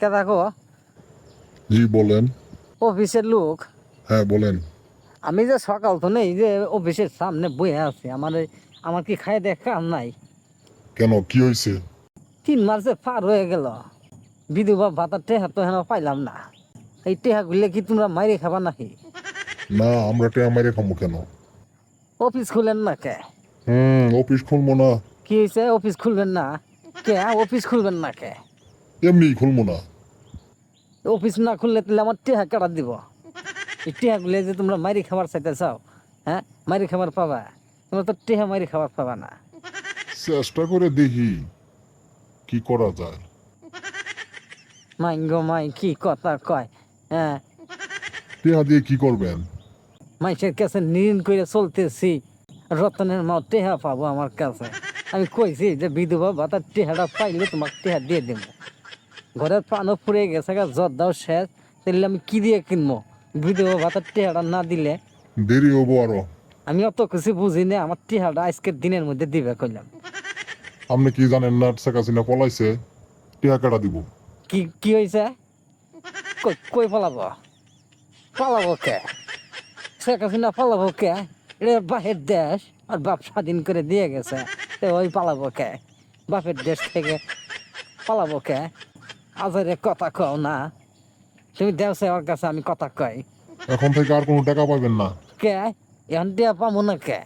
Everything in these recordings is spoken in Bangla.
কে দেখো জি বলেন। অফিসের লোক। হ্যাঁ বলেন। আমি যে সকাল তো নেই যে অফিসের সামনে বয়ে আছি, আমার কি খাই দেখ কাম নাই। কেন কি হয়েছে? 3 মাস যে পার হয়ে গেল, বিধবা ভাতার টেহা তো হেন পাইলাম না। এই টেহা গুলে কি তোমরা মাইরে খাবা নাকি? না আমরা টেয়া মাইরে খামো কেন? অফিস খুলেন না কে? অফিস খুলবো না। কি হয়েছে অফিস খুলবেন না? কে অফিস খুলবেন না কে? এমনি খুলবো না। অফিস না খুললে তাহলে আমার টেহা কাটা দিব। এই টেহা গুলে যে তোমরা মাইরি খাবার চাইতে চাও, হ্যাঁ মাইরি খাবার পাবা? তোমরা তো টেহা মাইরি খাবার পাবা না। চেষ্টা করে দেখি কি করা যায়। মাই গো মাই, কি কথা কয়! হ্যাঁ, টেয়া দিয়ে কি করবেন? মানুষের কাছে ঋণ করে চলতেছি, রতনের মাও টেহা পাবো আমার কাছে। আমি কইছি যে বিধবা ভাতার টেহাটা পাইলে তোমাকে টেহা দিয়ে দেবো। ঘরের পানও ফুরে গেছে, জট দাও শেষ, তাহলে আমি কি দিয়ে কিনবো? বিধবা ভাতার টেহাটা না দিলে দেরি হবো আরো। আমি অত কিছু বুঝি না। আমার টেহাটা আজকের দিনের মধ্যে দিবে কইলাম। আপনি কি জানেন না শেখ হাসিনা পলাইছে? টেয়া কাটা দিব। কি কি হয়েছে? কই কই পালাবো? পালাবো কে? শেখ হাসিনা পালাবো কে? এটা বাপের দেশ, আর বাপ স্বাধীন করে দিয়ে গেছে, তো ওই পালাবো কে? বাপের দেশ থেকে পালাবো কে? আজরে কথা কও না, তুমি দেওছে ওর কাছে আমি কথা কই। এখন থেকে আর কোনো টাকা পাবেন না। কে এখন দিয়া পাবো না কে?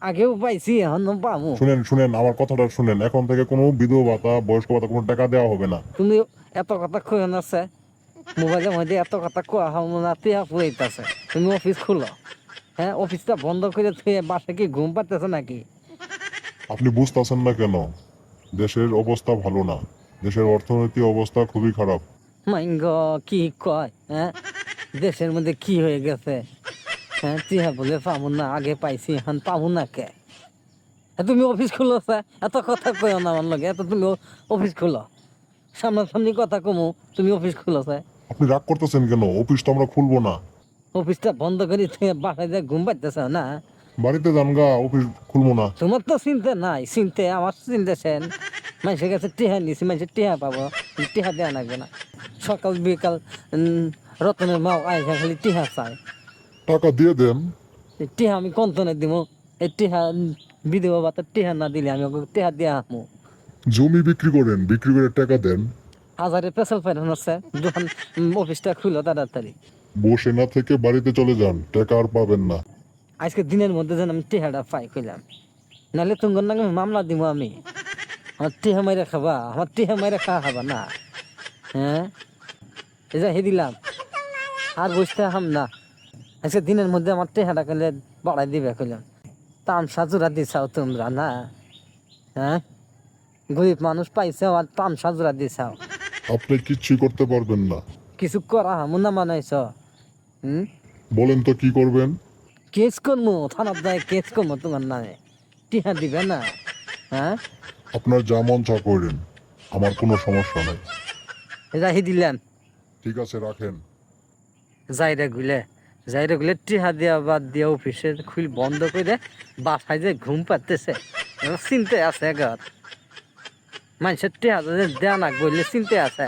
আগেও পাইছি, এখন পাবো। শুনেন শুনেন আমার কথাটা শুনেন, এখন থেকে কোনো বিধবা ভাতা বয়স্ক ভাতা কোনো টাকা দেওয়া হবে না। তুমি এত কথা কই আছে, মোবাইলের মধ্যে এত কথা কোয়া হম না, টিয়া ফুরাইতেছে। তুমি অফিস খুলো। হ্যাঁ, অফিসটা বন্ধ করে থুয়ে বাসে কি ঘুম পাইতেছে নাকি? আপনি বুঝতেছেন না কেন? দেশের অবস্থা ভালো না, দেশের অর্থনৈতিক অবস্থা খুবই খারাপ। মাইঙ্গ, কি কয়? হ্যাঁ, দেশের মধ্যে কি হয়ে গেছে? হ্যাঁ, টিয়া বলে পাবো না, আগে পাইছি এখন পাবো না কে? তুমি অফিস খুলো স্যার, এত কথা কইও না আমার লগে। এত তুমি অফিস খুলো, সামনাসামনি কথা কমু, তুমি অফিস খুলো স্যার। আপনি রাগ করতেছেন কেন? অফিস তো আমরা খুলবো না। অফিসটা বন্ধ করে তুমি বাসায় যে ঘুম পাইতেছ না? বাড়িতে যান গা, অফিস খুলবো না। তোমার তো চিন্তা নাই, চিনতে আমার চিনতেছেন। মানুষের কাছে টেহা নিছি, মানুষের টেহা পাবো, টেহা দেওয়া লাগবে না। সকাল বিকাল রতনের মাও আইসা খালি টেহা চায়। টাকা দিয়ে দেন। এই টেহা আমি কন্তনে দিব? এই টেহা বিধবা ভাতার টেহা না দিলে আমি ওকে টেহা দিয়ে আসমু। জমি বিক্রি করেন, বিক্রি করে টাকা দেন। হাজারে পেশাল পাইলেন হচ্ছে যখন অফিসটা খুলো তাড়াতাড়ি। বসে না থেকে বাড়িতে চলে যান, টাকা আর পাবেন না। আজকে দিনের মধ্যে যেন আমি টেহাটা পাই কইলাম, নাহলে তোমার নামে মামলা দিব আমি। আমার টেহা মাইরা খাবা, আমার টেহা মাইরা খাওয়া খাবা না? হ্যাঁ, এই যে হে দিলাম, আর বসতে হাম না। আজকে দিনের মধ্যে আমার টেহাটা করলে বাড়াই দিবে কইলাম। তামসা জোড়া দিছাও তোমরা না? হ্যাঁ, গরিব মানুষ পাইছাও আর তামসা জোড়া দিছাও। আপনি কিচ্ছুই করতে পারবেন না। কিছু করা হামু না মানাইছ? হুম, বলেন তো কি করবেন? কেস করবো, থানার দায় কেস করবো তোমার নামে। টিহা দিবে না? হ্যাঁ, আপনার যা মন চা করেন, আমার কোনো সমস্যা নাই। রাহি দিলেন। ঠিক আছে রাখেন। যাইরে গুলে টিহা দিয়া বাদ দিয়া অফিসে খুল বন্ধ করে বাসায় যে ঘুম পাতেছে, চিনতে আছে ঘর মানুষের টিহা দেয়া না বললে চিনতে আছে।